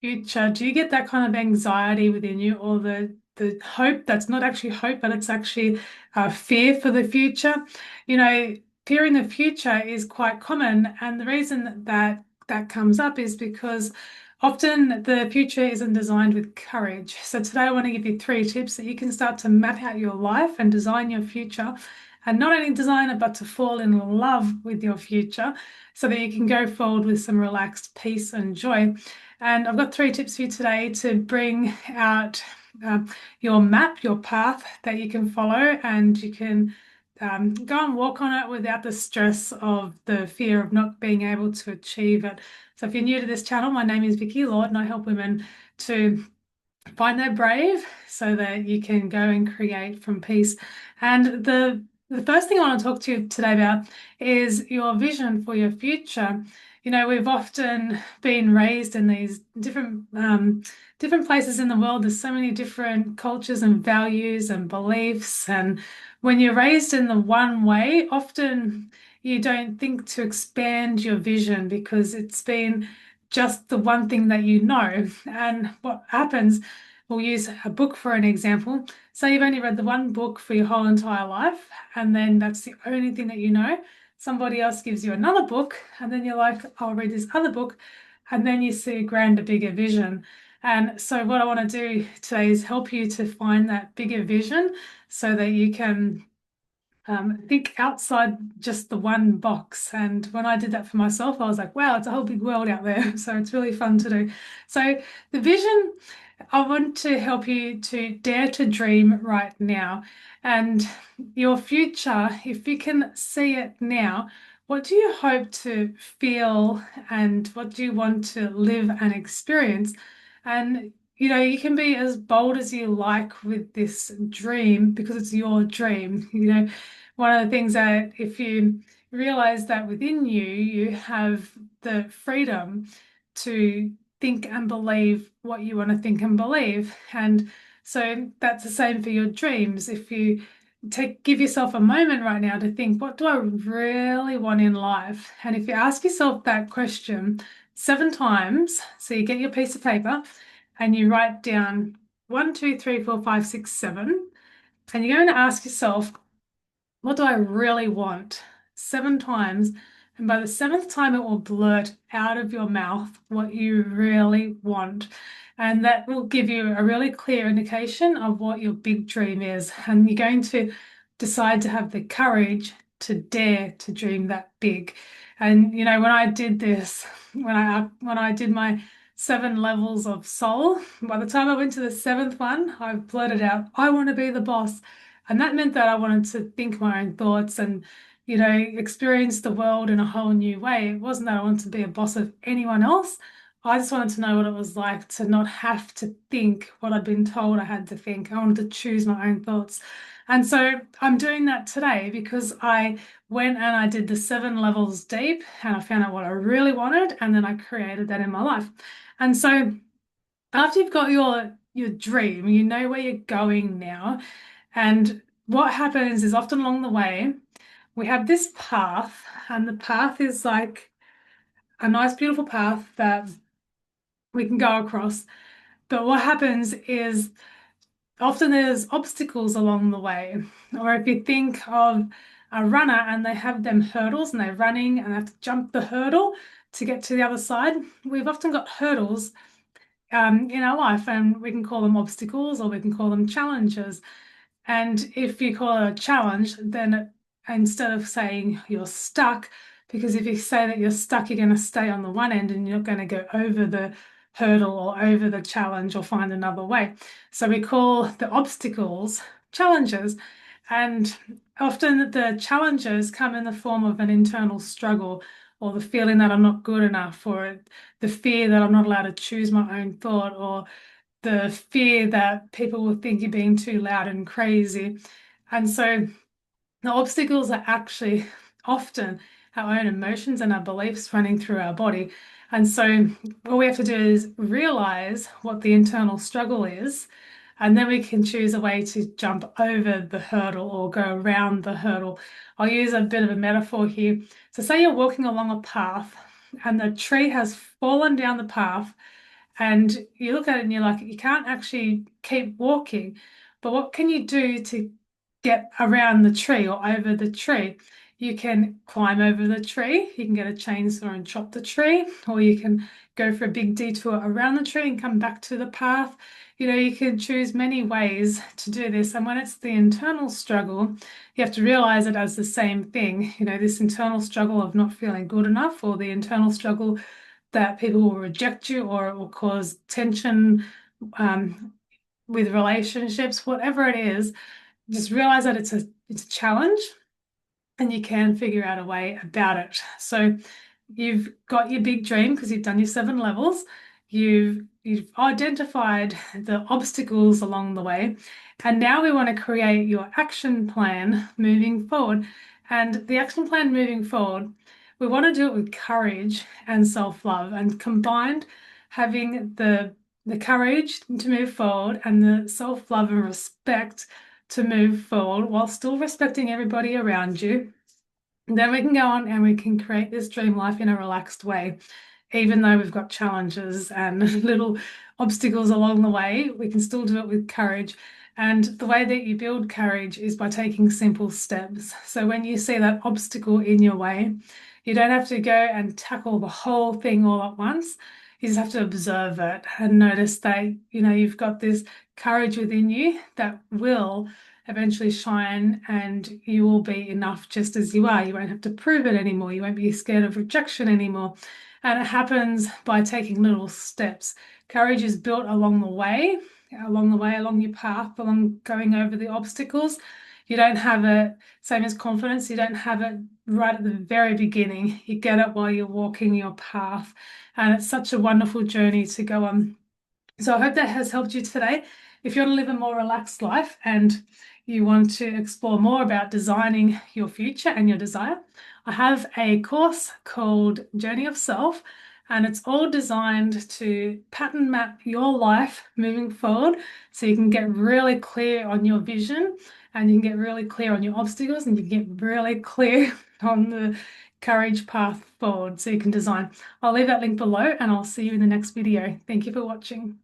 future, do you get that kind of anxiety within you, or the hope that's not actually hope, but it's actually fear for the future? You know, fear in the future is quite common, and the reason that that comes up is because often the future isn't designed with courage. So today I want to give you three tips that you can start to map out your life and design your future, and not only design it, but to fall in love with your future so that you can go forward with some relaxed peace and joy. And I've got three tips for you today to bring out your map, your path that you can follow, and you can go and walk on it without the stress of the fear of not being able to achieve it. So if you're new to this channel, my name is Vicki Lord, and I help women to find their brave so that you can go and create from peace. And the first thing I want to talk to you today about is your vision for your future. You know, we've often been raised in these different places in the world. There's so many different cultures and values and beliefs. And when you're raised in the one way, often you don't think to expand your vision because it's been just the one thing that you know. And what happens, we'll use a book for an example. Say you've only read the one book for your whole entire life, and then that's the only thing that you know. Somebody else gives you another book, and then you're like, I'll read this other book, and then you see a grander, bigger vision. And so, what I want to do today is help you to find that bigger vision so that you can think outside just the one box. And when I did that for myself, I was like, wow, it's a whole big world out there. So it's really fun to do. So the vision, I want to help you to dare to dream right now. And your future, if you can see it now, what do you hope to feel and what do you want to live and experience? And you know, you can be as bold as you like with this dream because it's your dream. You know, one of the things that if you realize that within you, you have the freedom to think and believe what you want to think and believe. And so that's the same for your dreams. If you give yourself a moment right now to think, what do I really want in life? And if you ask yourself that question 7 times, so you get your piece of paper and you write down 1, 2, 3, 4, 5, 6, 7, and you're going to ask yourself, what do I really want? 7 times. And by the seventh time, it will blurt out of your mouth what you really want. And that will give you a really clear indication of what your big dream is. And you're going to decide to have the courage to dare to dream that big. And you know, when I did this, when I did my 7 levels of soul, by the time I went to the seventh one, I blurted out, I want to be the boss. And that meant that I wanted to think my own thoughts and, you know, experience the world in a whole new way. It wasn't that I wanted to be a boss of anyone else. I just wanted to know what it was like to not have to think what I'd been told I had to think. I wanted to choose my own thoughts. And so I'm doing that today because I went and I did the 7 levels deep and I found out what I really wanted, and then I created that in my life. And so after you've got your dream, you know where you're going now. And what happens is often along the way, we have this path, and the path is like a nice, beautiful path that we can go across. But what happens is often there's obstacles along the way. Or if you think of a runner and they have them hurdles and they're running and they have to jump the hurdle to get to the other side, we've often got hurdles in our life, and we can call them obstacles or we can call them challenges. And if you call it a challenge, then instead of saying you're stuck, because if you say that you're stuck, you're going to stay on the one end and you're not going to go over the hurdle or over the challenge or find another way. So we call the obstacles challenges. And often the challenges come in the form of an internal struggle or the feeling that I'm not good enough or the fear that I'm not allowed to choose my own thought or the fear that people will think you're being too loud and crazy. And so the obstacles are actually often our own emotions and our beliefs running through our body. And so all we have to do is realize what the internal struggle is, and then we can choose a way to jump over the hurdle or go around the hurdle. I'll use a bit of a metaphor here. So say you're walking along a path and the tree has fallen down the path And you look at it and you're like, you can't actually keep walking. But what can you do to get around the tree or over the tree? You can climb over the tree, you can get a chainsaw and chop the tree, or you can go for a big detour around the tree and come back to the path. You can choose many ways to do this. And when it's the internal struggle, you have to realize it as the same thing. This internal struggle of not feeling good enough, or the internal struggle that people will reject you, or it will cause tension um, with relationships, whatever it is. Just realize that it's a challenge, and you can figure out a way about it. So you've got your big dream because you've done your 7 levels. You've identified the obstacles along the way, and now we want to create your action plan moving forward. And the action plan moving forward, we want to do it with courage and self-love, and combined, having the courage to move forward and the self-love and respect to move forward while still respecting everybody around you. Then we can go on and we can create this dream life in a relaxed way. Even though we've got challenges and little obstacles along the way, we can still do it with courage. And the way that you build courage is by taking simple steps. So when you see that obstacle in your way, you don't have to go and tackle the whole thing all at once. You just have to observe it and notice that, you've got this courage within you that will eventually shine, and you will be enough just as you are. You won't have to prove it anymore. You won't be scared of rejection anymore. And it happens by taking little steps. Courage is built along your path, along going over the obstacles. You don't have it, same as confidence, you don't have it right at the very beginning. You get it while you're walking your path. And it's such a wonderful journey to go on. So I hope that has helped you today. If you want to live a more relaxed life and you want to explore more about designing your future and your desire, I have a course called Journey of Self, and it's all designed to pattern map your life moving forward so you can get really clear on your vision, and you can get really clear on your obstacles, and you can get really clear on the courage path forward so you can design. I'll leave that link below, and I'll see you in the next video. Thank you for watching.